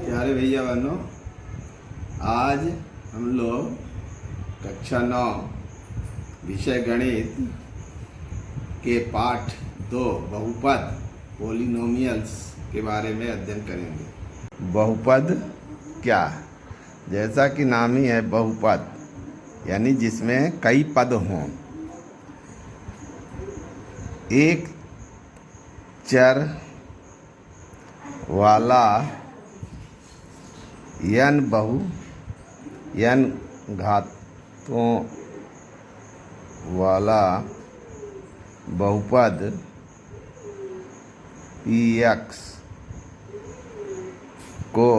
प्यारे भैया बहनों, आज हम लोग कक्षा 9 विषय गणित के पाठ 2 बहुपद पॉलिनोमियल्स के बारे में अध्ययन करेंगे। बहुपद क्या है? जैसा कि नाम ही है बहुपद, यानी जिसमें कई पद हों। एक चर वाला n घातों वाला बहुपद px को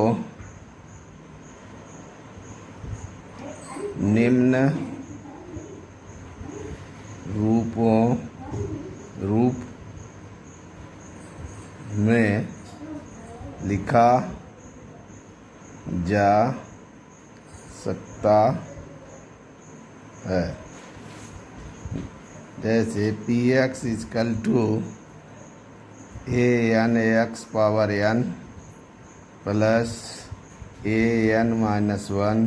निम्न रूप में लिखा जा सकता है। जैसे px is equal to ax power n plus an-1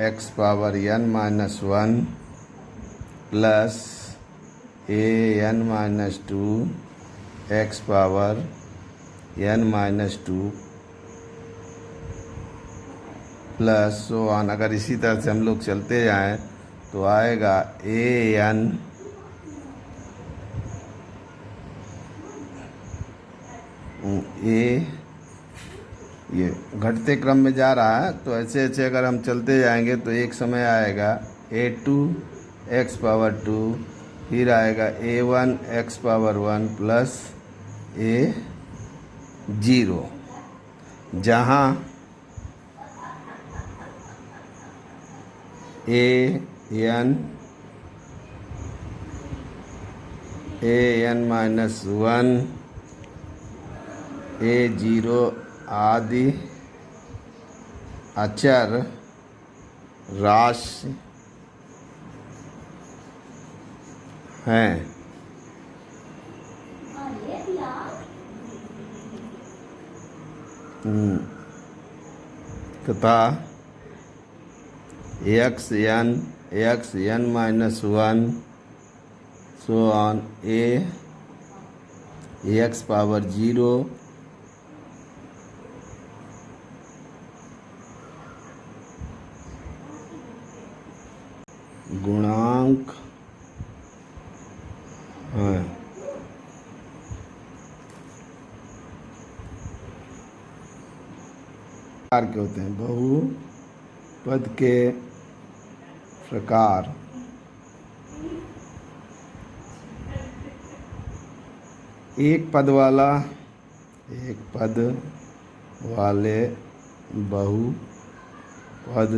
x power n-1 plus an-2 x power n-2 plus so on. अगर इसी तरह से हम लोग चलते जाएं तो आएगा ये घटते क्रम में जा रहा है, तो ऐसे ऐसे अगर हम चलते जाएंगे तो एक समय आएगा a2 x पावर 2, फिर आएगा a1 x power 1 plus a0, जहाँ an-1 a0 आदि अचर राशि हैं। तथा xn-1 so on ax power 0 गुणांक हैं। प्रकार के होते हैं बहुपद के प्रकार। एक पद वाले बहुपद,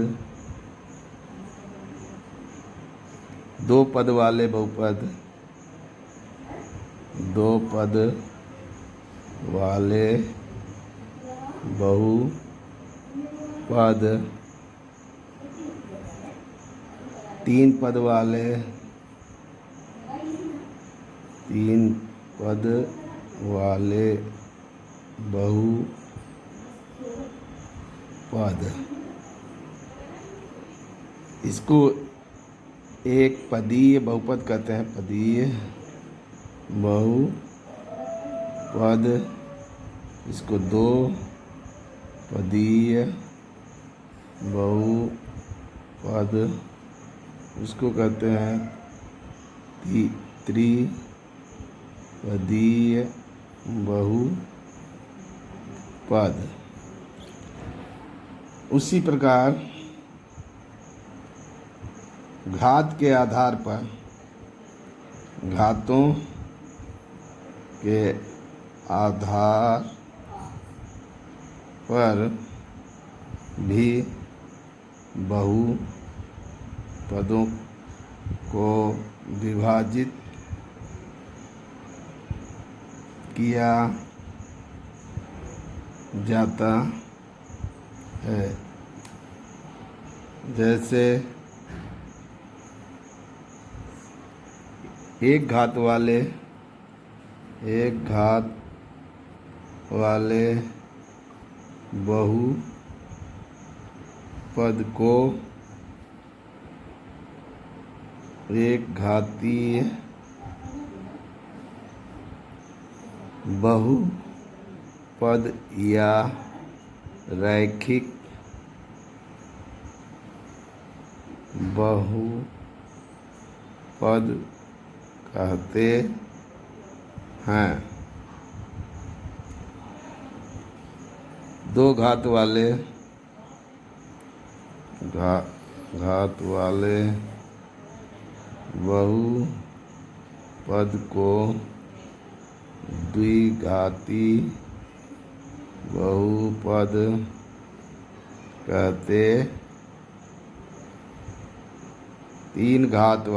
दो पद वाले बहुपद, दो पद वाले बहुपद, तीन पद वाले बहुपद। इसको एक पदीय बहुपद कहते हैं। पदीय बहुपद, इसको दो पदीय बहुपद, उसको कहते हैं त्रिपदीय बहुपद। उसी प्रकार घात के आधार पर, घातों के आधार पर भी बहुपदों को विभाजित किया जाता है। जैसे एक घात वाले बहुपद को एक घातीय बहुपद या रैखिक बहुपद कहते हैं। दो घात वाले बहुपद को द्विघाती बहुपद कहते। तीन घात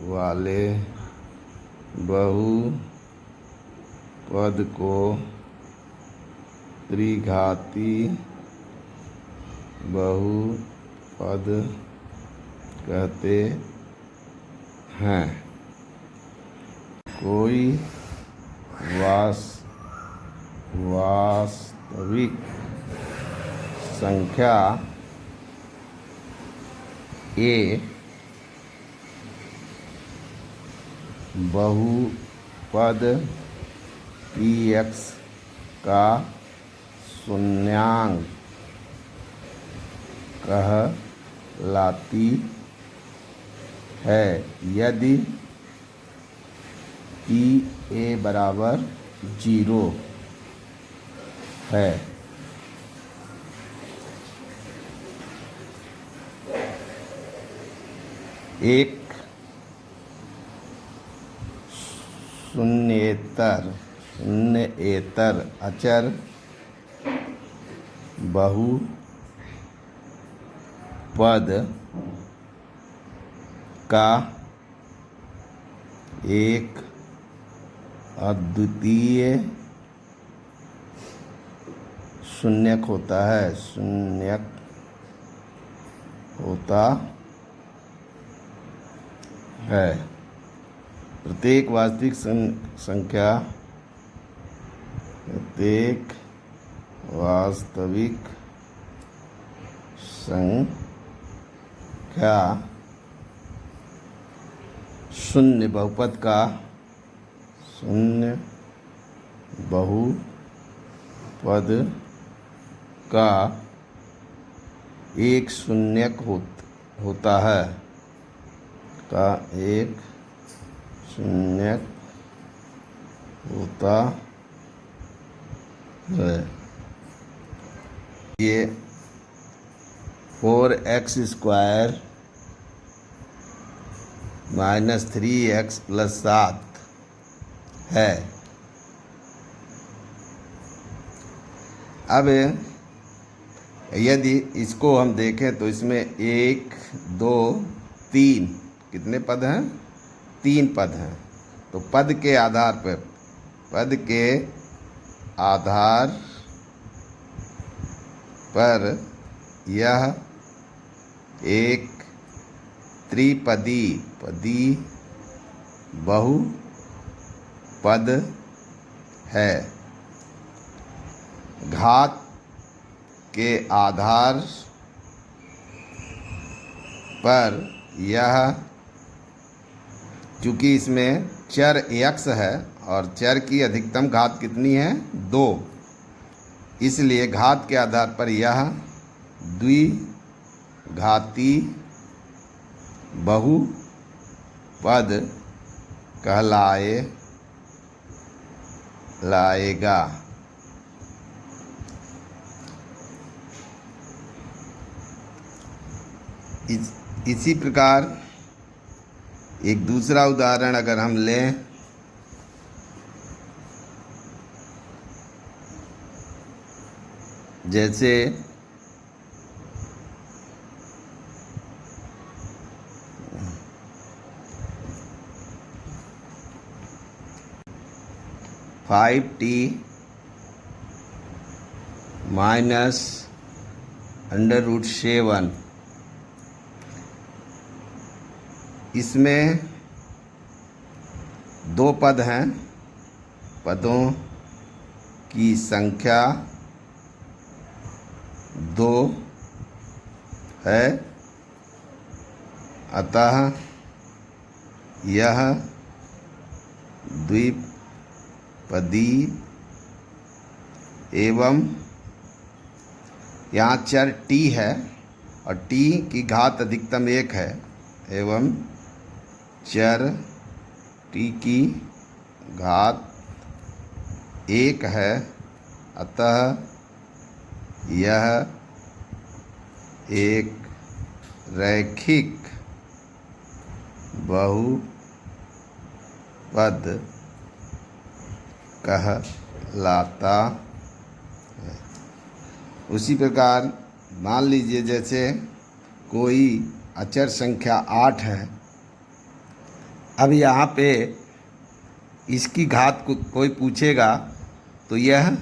वाले बहुपद को त्रिघाती बहुपद कहते हैं। कोई वास्तविक संख्या ए बहुपद px का शून्यांक कहलाती है यदि p a बराबर 0 है। एक शून्येतर अचर बहुपद का एक अद्वितीय शून्यक होता है। प्रत्येक वास्तविक संख्या शून्य बहुपद का एक शून्यक होता है ये 4x² - 3x + 7 है। अब यदि इसको हम देखें तो इसमें 1 2 3 कितने पद हैं? 3 पद हैं। तो पद के आधार पर यह एक त्रिपदी बहुपद है। घात के आधार पर यह, चूँकि इसमें चर x है और चर की अधिकतम घात कितनी है? 2, इसलिए घात के आधार पर यह द्विघाती बहुपद कहलाएगा। इसी प्रकार एक दूसरा उदाहरण अगर हम लें, जैसे 5t माइनस √7, इसमें दो पद हैं। पदों की संख्या 2 है, अतः यह द्विपदी एवं, यहाँ चर t है और t की घात अधिकतम 1 है, एवं चर t की घात 1 है, अतः यह एक रैखिक बहुपद कहलाता है। उसी प्रकार मान लीजिए जैसे कोई अचर संख्या 8 है। अब यहाँ पे इसकी घात को कोई पूछेगा तो यह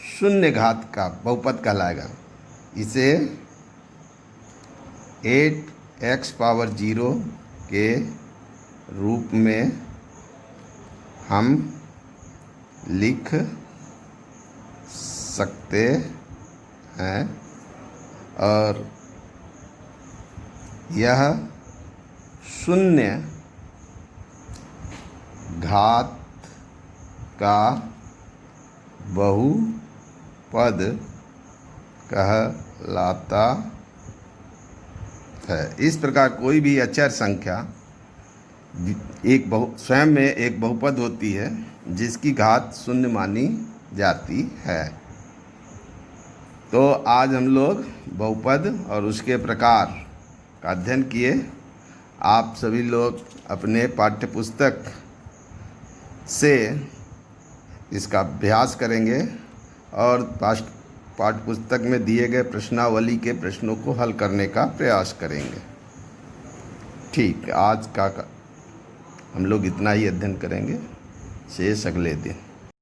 शून्य घात का बहुपद कहलाएगा। इसे 8x⁻0 के रूप में हम लिख सकते हैं और यह शून्य घात का बहुपद कहलाता है। इस प्रकार कोई भी अचर संख्या स्वयं में एक बहुपद होती है जिसकी घात शून्य मानी जाती है। तो आज हम लोग बहुपद और उसके प्रकार का अध्ययन किए। आप सभी लोग अपने पाठ्यपुस्तक से इसका अभ्यास करेंगे और पाठ्यपुस्तक में दिए गए प्रश्नावली के प्रश्नों को हल करने का प्रयास करेंगे। ठीक, आज का हम लोग इतना ही अध्ययन करेंगे, शेष अगले दिन।